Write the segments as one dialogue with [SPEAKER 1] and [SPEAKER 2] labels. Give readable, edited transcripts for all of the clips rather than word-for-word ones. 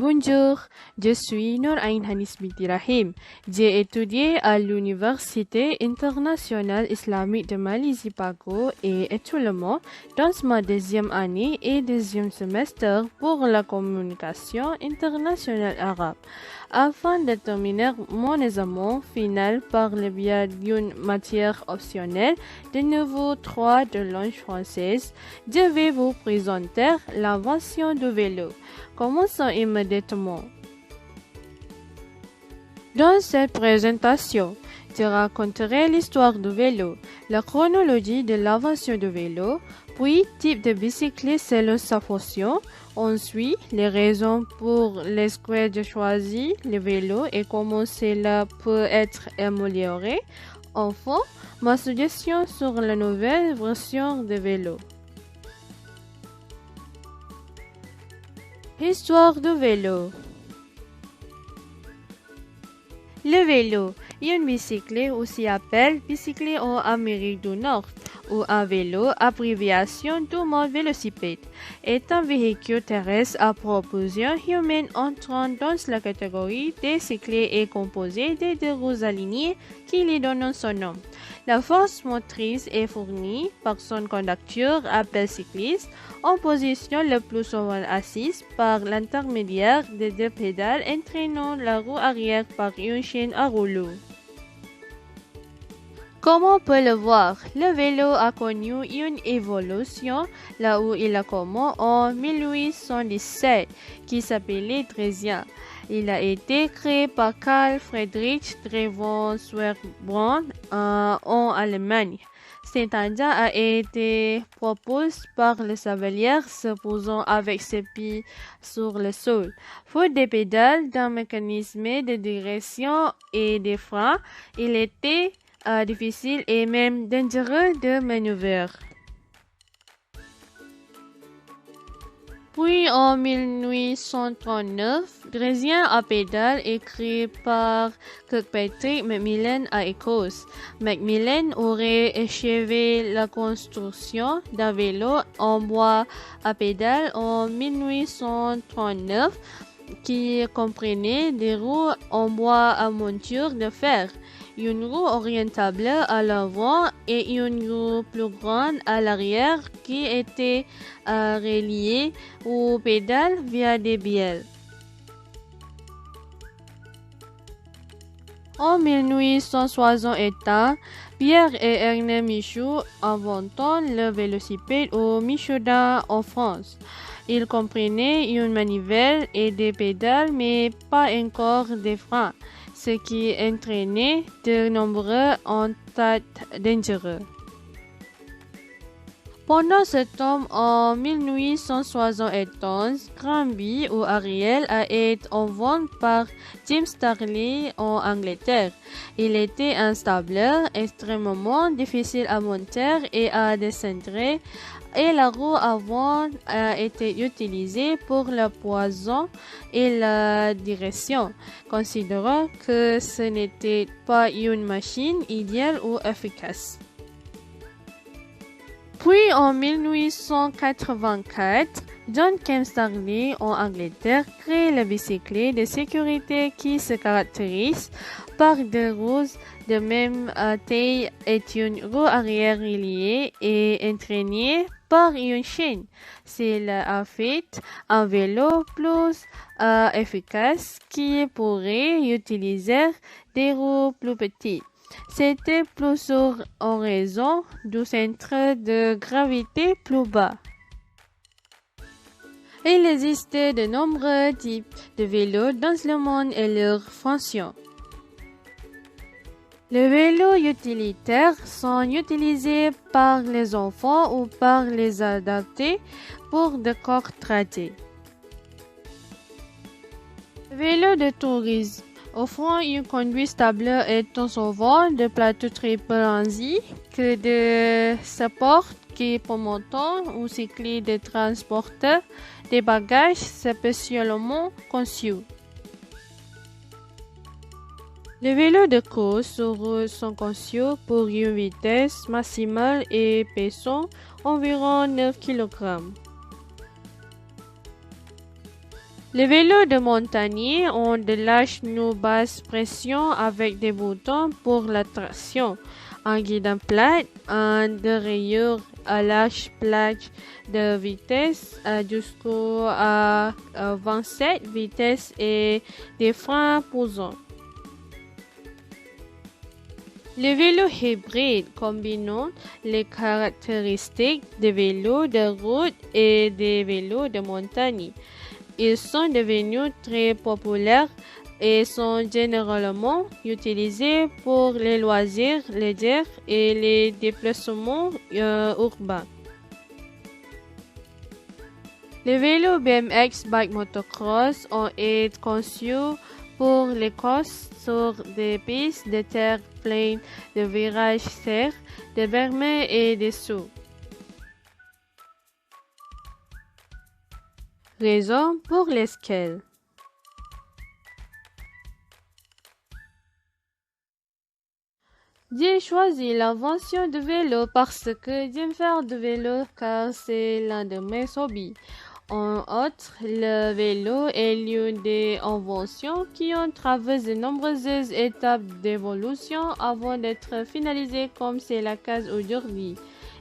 [SPEAKER 1] Bonjour, je suis Noor Ain Hanis binti Rahim. J'ai étudié à l'Université internationale islamique de Malaisie-Pago et actuellement dans ma deuxième année et deuxième semestre pour la communication internationale arabe. Afin de terminer mon examen final par le biais d'une matière optionnelle de niveau 3 de langue française, je vais vous présenter l'invention du vélo. Commençons immédiatement. Dans cette présentation, je raconterai l'histoire du vélo, la chronologie de l'invention du vélo, puis type de bicyclette selon sa fonction, ensuite les raisons pour lesquelles j'ai choisi le vélo et comment cela peut être amélioré, enfin ma suggestion sur la nouvelle version du vélo. Histoire du vélo. Le vélo, une bicyclette aussi appelée bicyclette en Amérique du Nord ou un vélo, abréviation du mot vélocipède, est un véhicule terrestre à propulsion humaine entrant dans la catégorie des cyclettes et composé de deux roues alignées qui lui donnent son nom. La force motrice est fournie par son conducteur appelé cycliste, en position le plus souvent assise par l'intermédiaire de deux pédales entraînant la roue arrière par une chaîne à rouleau. Comme on peut le voir, le vélo a connu une évolution là où il a commencé en 1817, qui s'appelait Dresien. Il a été créé par Carl Friedrich Drevon Schwerbrand en Allemagne. Cet engin a été propulsé par le cavalier se posant avec ses pieds sur le sol. Faute des pédales, d'un mécanisme de direction et des freins, il était difficile et même dangereux de manœuvrer. Puis en 1839, Dresien à pédale est créé par Kirkpatrick Macmillan à Écosse. Macmillan aurait achevé la construction d'un vélo en bois à pédale en 1839 qui comprenait des roues en bois à monture de fer, une roue orientable à l'avant et une roue plus grande à l'arrière qui était reliée aux pédales via des bielles. En 1861, Pierre et Ernest Michaud inventent le vélocipède au Michaudin en France. Il comprenait une manivelle et des pédales, mais pas encore des freins, ce qui entraînait de nombreux entêtes dangereux. Pendant ce temps, en 1871, Granby ou Ariel a été inventé par Jim Starley en Angleterre. Il était instable, extrêmement difficile à monter et à descendre, et la roue avant a été utilisée pour le poison et la direction, considérant que ce n'était pas une machine idéale ou efficace. Puis en 1884, John Kemp Starley en Angleterre crée la bicyclette de sécurité qui se caractérise par deux roues de même taille et une roue arrière reliée et entraînée par une chaîne. Cela a fait un vélo plus efficace qui pourrait utiliser des roues plus petites. C'était plus sûr en raison du centre de gravité plus bas. Il existe de nombreux types de vélos dans le monde et leurs fonctions. Les vélos utilitaires sont utilisés par les enfants ou par les adultes pour de courts trajets. Vélo de tourisme offrant une conduite stable et tant souvent de plateaux triple ainsi que de support qui permettent aux cyclistes de transporter des bagages spécialement conçus. Les vélos de course sur route sont conçus pour une vitesse maximale et pesant environ 9 kg. Les vélos de montagne ont de la genou basse pression avec des boutons pour la traction, un guidon plat, un dérailleur à large plage de vitesse jusqu'à 27 vitesses et des freins pesants. Les vélos hybrides combinent les caractéristiques des vélos de route et des vélos de montagne. Ils sont devenus très populaires et sont généralement utilisés pour les loisirs légers et les déplacements urbains. Les vélos BMX Bike Motocross ont été conçus pour les courses sur des pistes de terre pleines de virages serrés, de bermes et de sauts. Raison pour lesquelles j'ai choisi l'invention du vélo parce que j'aime faire du vélo car c'est l'un de mes hobbies. En outre, le vélo est l'une des inventions qui ont traversé de nombreuses étapes d'évolution avant d'être finalisées comme c'est le cas aujourd'hui.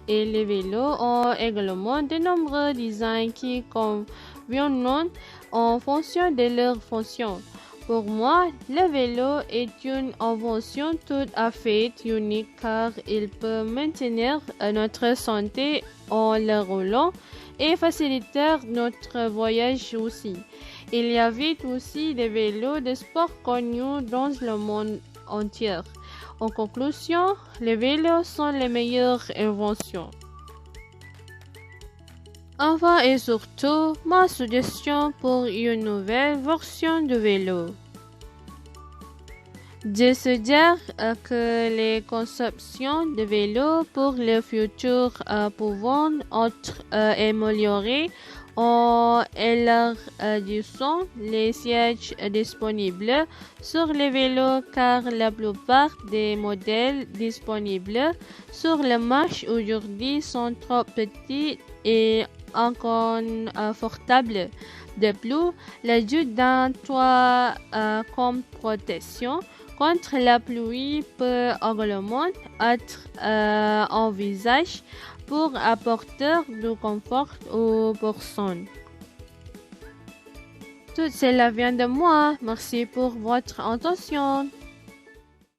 [SPEAKER 1] Et les vélos ont également de nombreux designs qui conviennent en fonction de leur fonction. Pour moi, le vélo est une invention tout à fait unique car il peut maintenir notre santé en le roulant et faciliter notre voyage aussi. Il y avait aussi des vélos de sport connus dans le monde entier. En conclusion, les vélos sont les meilleures inventions. Enfin et surtout, ma suggestion pour une nouvelle version de vélo. Je suggère que les conceptions de vélos pour le futur pouvant être améliorées en élargissant les sièges disponibles sur les vélos car la plupart des modèles disponibles sur le marché aujourd'hui sont trop petits et inconfortables. De plus, l'ajout d'un toit comme protection contre la pluie peut également être envisagé pour apporter du confort aux personnes. Tout cela vient de moi. Merci pour votre attention.